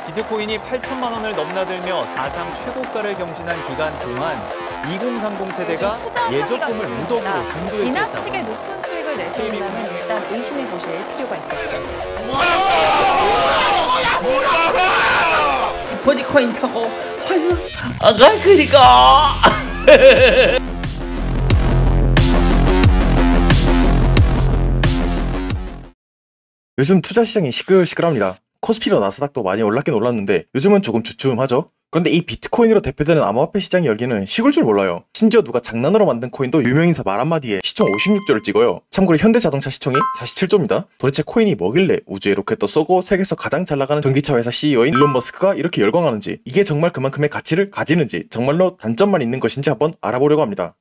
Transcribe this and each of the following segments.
비트코인이 8천만 원을 넘나들며 사상 최고가를 경신한 기간 동안 2030 세대가 예적금을 무덤으로 중도에 지나치게 높은 수익을 내세운다면 일단 의심해 보실 필요가 있겠습니다. 비트코인 타고 화수 아가 그니까 요즘 투자 시장이 시끌시끌합니다. 코스피로 나스닥도 많이 올랐긴 올랐는데 요즘은 조금 주춤하죠? 그런데 이 비트코인으로 대표되는 암호화폐 시장의 열기는 식을 줄 몰라요. 심지어 누가 장난으로 만든 코인도 유명인사 말 한마디에 시총 56조를 찍어요. 참고로 현대자동차 시총이 47조입니다. 도대체 코인이 뭐길래 우주에 로켓도 쏘고 세계에서 가장 잘 나가는 전기차 회사 CEO인 일론 머스크가 이렇게 열광하는지, 이게 정말 그만큼의 가치를 가지는지, 정말로 단점만 있는 것인지 한번 알아보려고 합니다.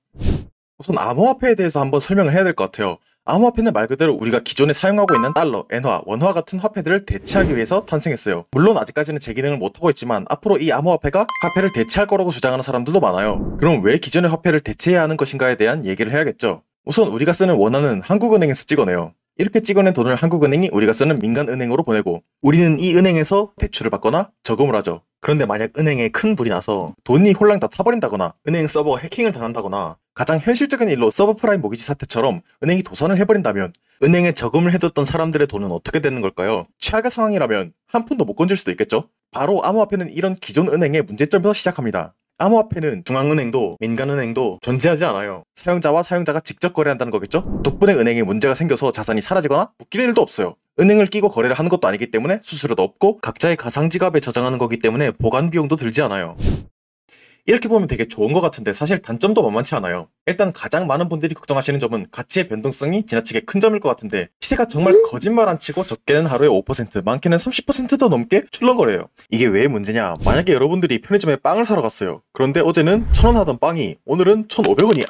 우선 암호화폐에 대해서 한번 설명을 해야 될 것 같아요. 암호화폐는 말 그대로 우리가 기존에 사용하고 있는 달러, 엔화, 원화 같은 화폐들을 대체하기 위해서 탄생했어요. 물론 아직까지는 제 기능을 못하고 있지만 앞으로 이 암호화폐가 화폐를 대체할 거라고 주장하는 사람들도 많아요. 그럼 왜 기존의 화폐를 대체해야 하는 것인가에 대한 얘기를 해야겠죠. 우선 우리가 쓰는 원화는 한국은행에서 찍어내요. 이렇게 찍어낸 돈을 한국은행이 우리가 쓰는 민간은행으로 보내고, 우리는 이 은행에서 대출을 받거나 저금을 하죠. 그런데 만약 은행에 큰 불이 나서 돈이 홀랑 다 타버린다거나 은행 서버가 해킹을 당한다거나 가장 현실적인 일로 서브프라임 모기지 사태처럼 은행이 도산을 해버린다면 은행에 저금을 해뒀던 사람들의 돈은 어떻게 되는 걸까요? 최악의 상황이라면 한 푼도 못 건질 수도 있겠죠? 바로 암호화폐는 이런 기존 은행의 문제점에서 시작합니다. 암호화폐는 중앙은행도 민간은행도 존재하지 않아요. 사용자와 사용자가 직접 거래한다는 거겠죠? 덕분에 은행에 문제가 생겨서 자산이 사라지거나 묶이는 일도 없어요. 은행을 끼고 거래를 하는 것도 아니기 때문에 수수료도 없고 각자의 가상지갑에 저장하는 거기 때문에 보관 비용도 들지 않아요. 이렇게 보면 되게 좋은 것 같은데 사실 단점도 만만치 않아요. 일단 가장 많은 분들이 걱정하시는 점은 가치의 변동성이 지나치게 큰 점일 것 같은데, 시세가 정말 거짓말 안 치고 적게는 하루에 5%, 많게는 30% 더 넘게 출렁거려요. 이게 왜 문제냐? 만약에 여러분들이 편의점에 빵을 사러 갔어요. 그런데 어제는 1,000원 하던 빵이 오늘은 1,500원이야.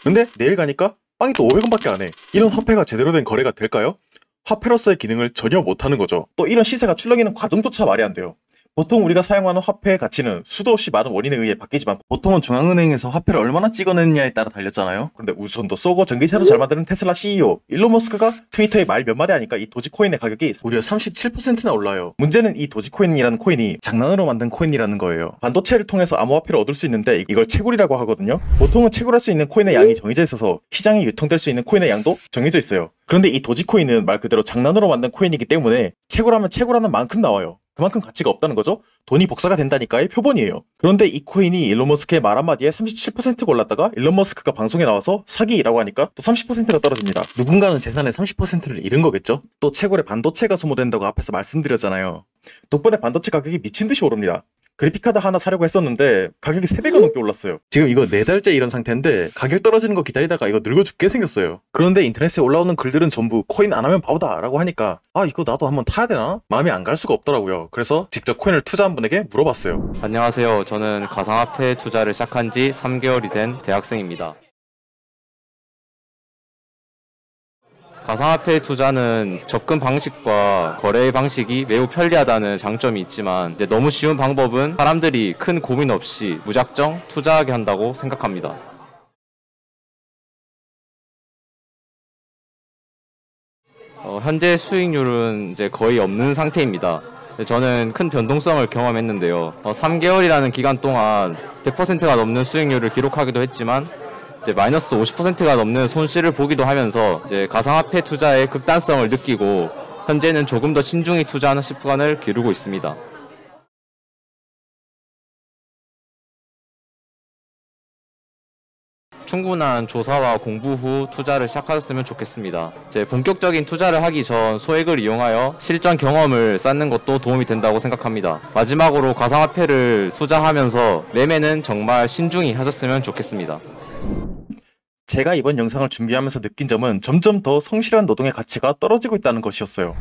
근데 내일 가니까 빵이 또 500원밖에 안 해. 이런 화폐가 제대로 된 거래가 될까요? 화폐로서의 기능을 전혀 못하는 거죠. 또 이런 시세가 출렁이는 과정조차 말이 안 돼요. 보통 우리가 사용하는 화폐의 가치는 수도 없이 많은 원인에 의해 바뀌지만 보통은 중앙은행에서 화폐를 얼마나 찍어내느냐에 따라 달렸잖아요. 그런데 우선도 쏘고 전기차도 잘 만드는 테슬라 CEO 일론 머스크가 트위터에 말 몇 마디 하니까 이 도지코인의 가격이 무려 37%나 올라요. 문제는 이 도지코인이라는 코인이 장난으로 만든 코인이라는 거예요. 반도체를 통해서 암호화폐를 얻을 수 있는데 이걸 채굴이라고 하거든요. 보통은 채굴할 수 있는 코인의 양이 정해져 있어서 시장에 유통될 수 있는 코인의 양도 정해져 있어요. 그런데 이 도지코인은 말 그대로 장난으로 만든 코인이기 때문에 채굴하면 채굴하는 만큼 나와요. 그만큼 가치가 없다는 거죠? 돈이 복사가 된다니까의 표본이에요. 그런데 이 코인이 일론 머스크의 말 한마디에 37%가 올랐다가 일론 머스크가 방송에 나와서 사기라고 하니까 또 30%가 떨어집니다. 누군가는 재산의 30%를 잃은 거겠죠? 또 채굴에 반도체가 소모된다고 앞에서 말씀드렸잖아요. 덕분에 반도체 가격이 미친듯이 오릅니다. 그래픽카드 하나 사려고 했었는데 가격이 3배가 넘게 올랐어요. 지금 이거 4달째 이런 상태인데 가격 떨어지는 거 기다리다가 이거 늙어 죽게 생겼어요. 그런데 인터넷에 올라오는 글들은 전부 코인 안 하면 바보다 라고 하니까 아 이거 나도 한번 타야 되나? 마음이 안 갈 수가 없더라고요. 그래서 직접 코인을 투자한 분에게 물어봤어요. 안녕하세요. 저는 가상화폐 투자를 시작한 지 3개월이 된 대학생입니다. 가상화폐 투자는 접근 방식과 거래 방식이 매우 편리하다는 장점이 있지만 너무 쉬운 방법은 사람들이 큰 고민 없이 무작정 투자하게 한다고 생각합니다. 현재 수익률은 거의 없는 상태입니다. 저는 큰 변동성을 경험했는데요. 3개월이라는 기간 동안 100%가 넘는 수익률을 기록하기도 했지만 마이너스 50%가 넘는 손실을 보기도 하면서 가상화폐 투자의 극단성을 느끼고 현재는 조금 더 신중히 투자하는 습관을 기르고 있습니다. 충분한 조사와 공부 후 투자를 시작하셨으면 좋겠습니다. 본격적인 투자를 하기 전 소액을 이용하여 실전 경험을 쌓는 것도 도움이 된다고 생각합니다. 마지막으로 가상화폐를 투자하면서 매매는 정말 신중히 하셨으면 좋겠습니다. 제가 이번 영상을 준비하면서 느낀 점은 점점 더 성실한 노동의 가치가 떨어지고 있다는 것이었어요.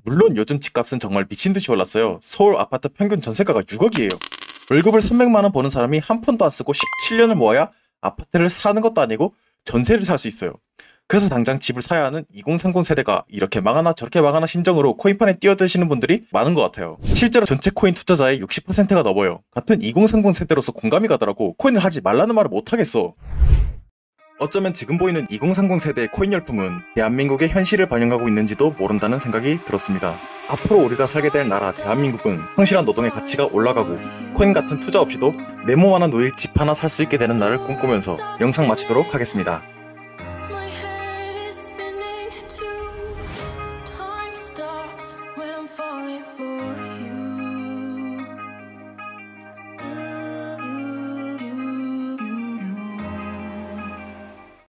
물론 요즘 집값은 정말 미친듯이 올랐어요. 서울 아파트 평균 전세가가 6억이에요. 월급을 300만원 버는 사람이 한 푼도 안 쓰고 17년을 모아야 아파트를 사는 것도 아니고 전세를 살 수 있어요. 그래서 당장 집을 사야 하는 2030 세대가 이렇게 망하나 저렇게 망하나 심정으로 코인판에 뛰어드시는 분들이 많은 것 같아요. 실제로 전체 코인 투자자의 60%가 넘어요. 같은 2030 세대로서 공감이 가더라고. 코인을 하지 말라는 말을 못하겠어. 어쩌면 지금 보이는 2030 세대의 코인 열풍은 대한민국의 현실을 반영하고 있는지도 모른다는 생각이 들었습니다. 앞으로 우리가 살게 될 나라 대한민국은 성실한 노동의 가치가 올라가고 코인 같은 투자 없이도 네모만한 노일 집 하나 살 수 있게 되는 날을 꿈꾸면서 영상 마치도록 하겠습니다.